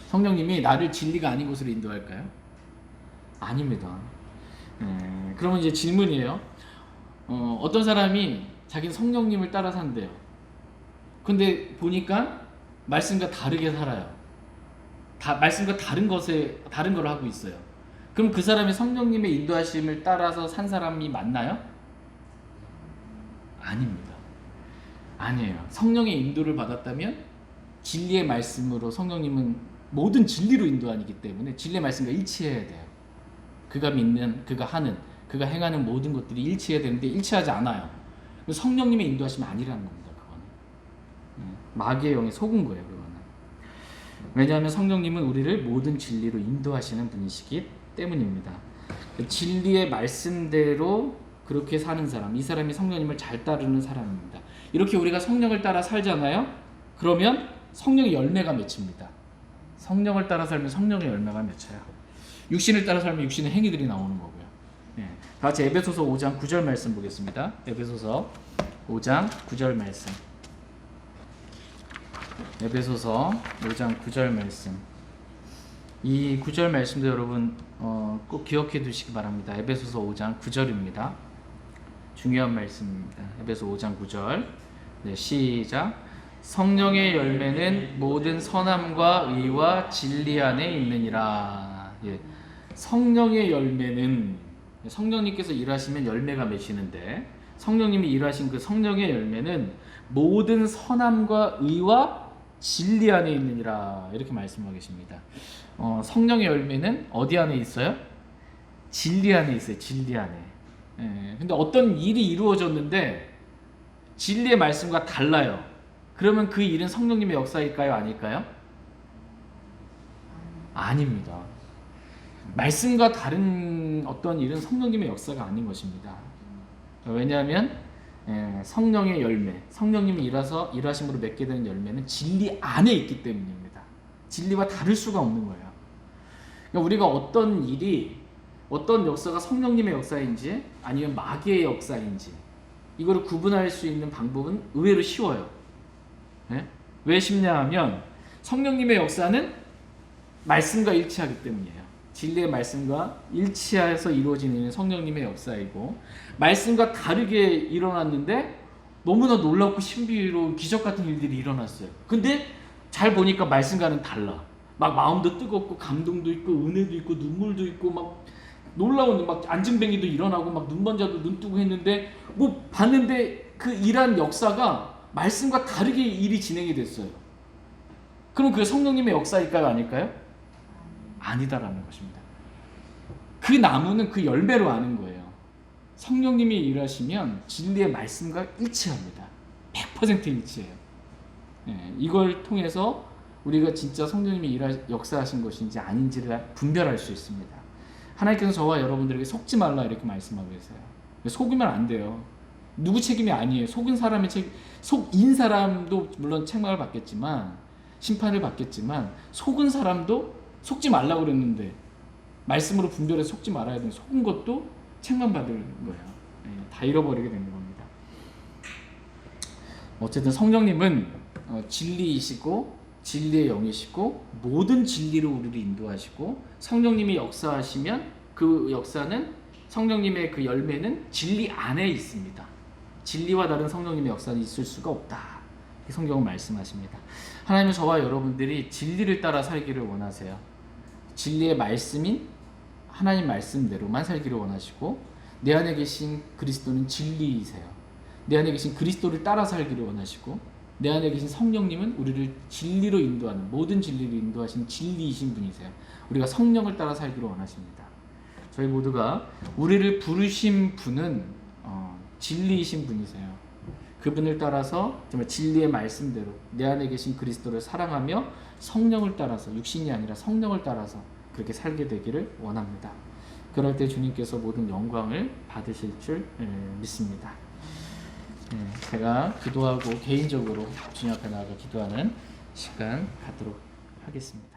성령님이 나를 진리가 아닌 곳으로 인도할까요? 아닙니다. 그러면 이제 질문이에요. 어떤 사람이 자기는 성령님을 따라 산대요. 근데 보니까 말씀과 다르게 살아요. 말씀과 다른 걸 하고 있어요. 그럼 그 사람이 성령님의 인도하심을 따라서 산 사람이 맞나요? 아닙니다. 아니에요. 성령의 인도를 받았다면 진리의 말씀으로 성령님은 모든 진리로 인도하기 때문에 진리의 말씀과 일치해야 돼요. 그가 믿는, 그가 하는, 그가 행하는 모든 것들이 일치해야 되는데 일치하지 않아요. 성령님의 인도하심이 아니라는 겁니다. 그거는 마귀의 영에 속은 거예요. 그거는. 왜냐하면 성령님은 우리를 모든 진리로 인도하시는 분이시기 때문입니다. 진리의 말씀대로 그렇게 사는 사람, 이 사람이 성령님을 잘 따르는 사람입니다. 이렇게 우리가 성령을 따라 살잖아요. 그러면 성령의 열매가 맺힙니다. 성령을 따라 살면 성령의 열매가 맺혀요. 육신을 따라 살면 육신의 행위들이 나오는 거고요. 다 같이 에베소서 5장 9절 말씀 보겠습니다. 에베소서 5장 9절 말씀. 에베소서 5장 9절 말씀. 이 9절 말씀도 여러분 꼭 기억해 두시기 바랍니다. 에베소서 5장 9절입니다. 중요한 말씀입니다. 에베소 5장 9절. 네, 시작. 성령의 열매는 모든 선함과 의와 진리 안에 있느니라. 예. 성령의 열매는 성령님께서 일하시면 열매가 맺히는데 성령님이 일하신 그 성령의 열매는 모든 선함과 의와 진리 안에 있느니라 이렇게 말씀하고 계십니다. 성령의 열매는 어디 안에 있어요? 진리 안에 있어요. 진리 안에. 근데 어떤 일이 이루어졌는데 진리의 말씀과 달라요. 그러면 그 일은 성령님의 역사일까요? 아닐까요? 아닙니다. 말씀과 다른 어떤 일은 성령님의 역사가 아닌 것입니다. 왜냐하면 성령의 열매, 성령님이 일하심으로 맺게 되는 열매는 진리 안에 있기 때문입니다. 진리와 다를 수가 없는 거예요. 그러니까 우리가 어떤 일이 어떤 역사가 성령님의 역사인지 아니면 마귀의 역사인지 이거를 구분할 수 있는 방법은 의외로 쉬워요. 왜 쉽냐 하면 성령님의 역사는 말씀과 일치하기 때문이에요. 진리의 말씀과 일치해서 이루어지는 성령님의 역사이고, 말씀과 다르게 일어났는데 너무나 놀랍고 신비로운 기적 같은 일들이 일어났어요. 근데 잘 보니까 말씀과는 달라. 막 마음도 뜨겁고 감동도 있고 은혜도 있고 눈물도 있고 막 놀라운 막 안증뱅이도 일어나고 막 눈먼자도 눈 뜨고 했는데 뭐 봤는데 그 일한 역사가 말씀과 다르게 일이 진행이 됐어요. 그럼 그게 성령님의 역사일까요? 아닐까요? 아니다라는 것입니다. 그 나무는 그 열매로 아는 거예요. 성령님이 일하시면 진리의 말씀과 일치합니다. 100% 일치해요. 이걸 통해서 우리가 진짜 성령님이 역사하신 것인지 아닌지를 분별할 수 있습니다. 하나님께서 저와 여러분들에게 속지 말라 이렇게 말씀하고 계세요. 속으면 안 돼요. 누구 책임이 아니에요. 속인 사람도 물론 책망을 받겠지만 심판을 받겠지만 속은 사람도 속지 말라고 그랬는데 말씀으로 분별해서 속지 말아야 되는 속은 것도 책망받을 거예요. 다 잃어버리게 되는 겁니다. 어쨌든 성령님은 진리이시고 진리의 영이시고 모든 진리로 우리를 인도하시고 성령님이 역사하시면 그 역사는 성령님의 그 열매는 진리 안에 있습니다. 진리와 다른 성령님의 역사는 있을 수가 없다. 성경은 말씀하십니다. 하나님은 저와 여러분들이 진리를 따라 살기를 원하세요. 진리의 말씀인 하나님 말씀대로만 살기를 원하시고 내 안에 계신 그리스도는 진리이세요. 내 안에 계신 그리스도를 따라 살기를 원하시고 내 안에 계신 성령님은 우리를 진리로 인도하는 모든 진리로 인도하시는 진리이신 분이세요. 우리가 성령을 따라 살기를 원하십니다. 저희 모두가 우리를 부르신 분은 진리이신 분이세요. 그분을 따라서 정말 진리의 말씀대로 내 안에 계신 그리스도를 사랑하며 성령을 따라서 육신이 아니라 성령을 따라서 그렇게 살게 되기를 원합니다. 그럴 때 주님께서 모든 영광을 받으실 줄 믿습니다. 제가 기도하고 개인적으로 주님 앞에 나아가 기도하는 시간 갖도록 하겠습니다.